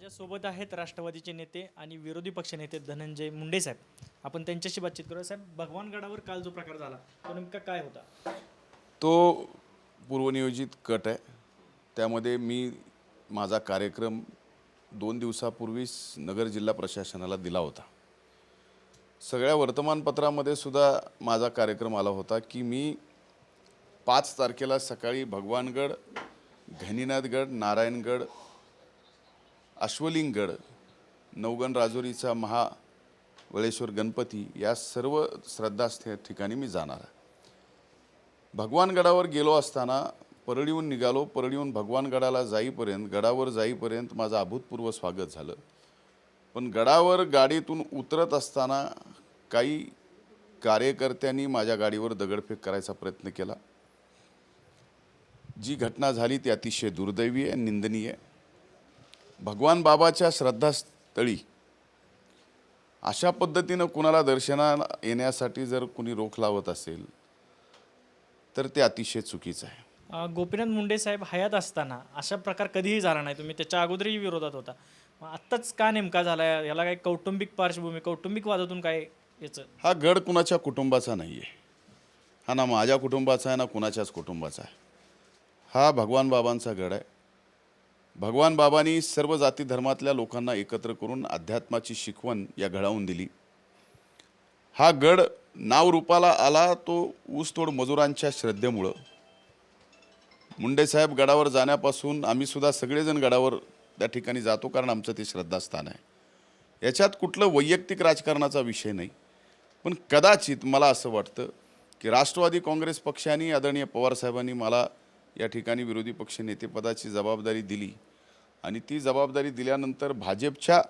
माझ्यासोबत आहेत राष्ट्रवादीचे नेते आणि विरोधी पक्षनेते धनंजय मुंडे साहेब. आपण त्यांच्याशी बातचीत करूया. साहेब, भगवानगडावर काल जो प्रकार झाला तो नेमका काय होता? तो पूर्वनियोजित कट आहे. त्यामध्ये मी माझा कार्यक्रम 2 दिवसापूर्वीच नगर जिल्हा प्रशासनाला दिला होता. सगळ्या वर्तमानपत्रामध्ये सुद्धा माझा कार्यक्रम आला होता की मी 5 तारखेला सकाळी भगवानगड, घनीनाथगड, नारायणगड, अश्वलिंगगड, नवगण राजुरीचा महाबळेश्वर गणपती या सर्व श्रद्धास्थळ ठिकाणी मी जाणार आहे. भगवानगडावर गेलो असताना परळीहून निघालो. परळीहून भगवानगडाला गडावर जाईपर्यंत माझं अभूतपूर्व स्वागत झालं. पण गडावर गाडीतून उतरत असताना काही कार्यकर्त्यांनी माझ्या गाडीवर दगडफेक करायचा प्रयत्न केला. जी घटना झाली ती अतिशय दुर्दैवी आहे, निंदनीय आहे. भगवान बाबाच्या श्रद्धास्थळी अशा पद्धतीनं कुणाला दर्शनाला येण्यासाठी जर कुणी रोख लावत असेल तर ते अतिशय चुकीचं आहे. गोपीनाथ मुंडे साहेब हयात असताना अशा प्रकार कधीही झाला नाही. तुम्ही त्याच्या अगोदरही विरोधात होता. मग आत्ताच का नेमका झाला? याला काही कौटुंबिक पार्श्वभूमी, कौटुंबिक वादातून काय याचं? हा गड कुणाच्या कुटुंबाचा नाही आहे. हा ना माझ्या कुटुंबाचा आहे ना कुणाच्याच कुटुंबाचा आहे. हा भगवान बाबांचा गड आहे. भगवान बाबांनी सर्व जाती धर्मातल्या लोकांना एकत्र करून अध्यात्माची शिकवण या गडावून दिली. हा गड नाव रूपाला आला तो ऊसतोड मजुरांच्या श्रद्धेमुळं. मुंडेसाहेब गडावर जाण्यापासून आम्ही सुद्धा सगळेजण गडावर त्या ठिकाणी जातो कारण आमचं ते श्रद्धास्थान आहे. याच्यात कुठलं वैयक्तिक राजकारणाचा विषय नाही. पण कदाचित मला असं वाटतं की राष्ट्रवादी काँग्रेस पक्षाने आदरणीय पवारसाहेबांनी मला या ठिकाणी विरोधी पक्ष नेतेपदाची जबाबदारी दिली आणि ती जबाबदारी दिल्यानंतर भाजपच्या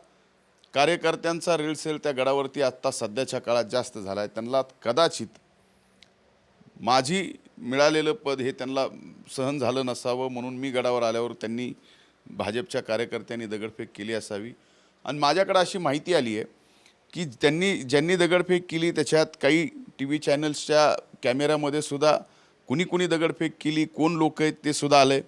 कार्यकर्त्यांचा रेलसेल त्या गडावरती आत्ता सध्याच्या काळात जास्त झाला आहे. त्यांना कदाचित माझी मिळालेलं पद हे त्यांना सहन झालं नसावं म्हणून मी गडावर आल्यावर त्यांनी भाजपच्या कार्यकर्त्यांनी दगडफेक केली असावी. आणि माझ्याकडे अशी माहिती आली आहे की ज्यांनी दगडफेक केली त्याच्यात काही TV चॅनल्सच्या कॅमेऱ्यामध्ये सुद्धा कुणी दगडफेक केली, कोण लोक आहेत ते सुद्धा आले.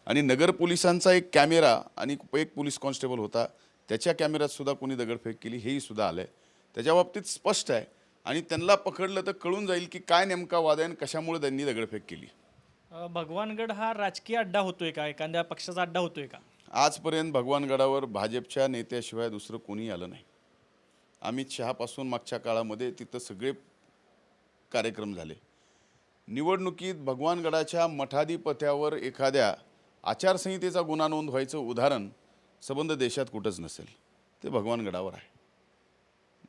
आणि नगर पोलिसांचा एक कॅमेरा आणि एक पोलीस कॉन्स्टेबल होता त्याच्या कॅमेऱ्यात सुद्धा कोणी दगडफेक केली हेही सुद्धा आलं आहे. त्याच्या बाबतीत स्पष्ट आहे आणि त्यांना पकडलं तर कळून जाईल की काय नेमका वाद आहे आणि कशामुळे त्यांनी दगडफेक केली. भगवानगड हा राजकीय अड्डा होतोय का? एखाद्या पक्षाचा अड्डा होतोय का? आजपर्यंत भगवानगडावर भाजपच्या नेत्याशिवाय दुसरं कोणी आलं नाही. अमित शहापासून मागच्या काळामध्ये तिथं सगळे कार्यक्रम झाले. निवडणुकीत भगवानगडाच्या मठाधिपत्यावर एखाद्या आचारसंहितेचा गुन्हा नोंद व्हायचं उदाहरण संबंध देशात कुठंच नसेल. ते भगवानगडावर आहे.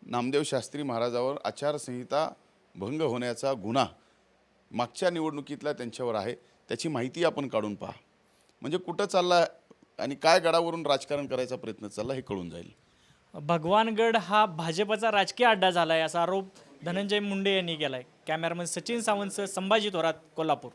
नामदेव शास्त्री महाराजावर आचारसंहिता भंग होण्याचा गुन्हा मागच्या निवडणुकीतला त्यांच्यावर आहे. त्याची माहिती आपण काढून पहा. म्हणजे कुठं चालला आणि काय गडावरून राजकारण करायचा प्रयत्न चालला हे कळून जाईल. भगवानगड हा भाजपचा राजकीय अड्डा झाला आहे असा आरोप धनंजय मुंडे यांनी केला आहे. कॅमेरामन सचिन सावंतसह संभाजी थोरात, कोल्हापूर.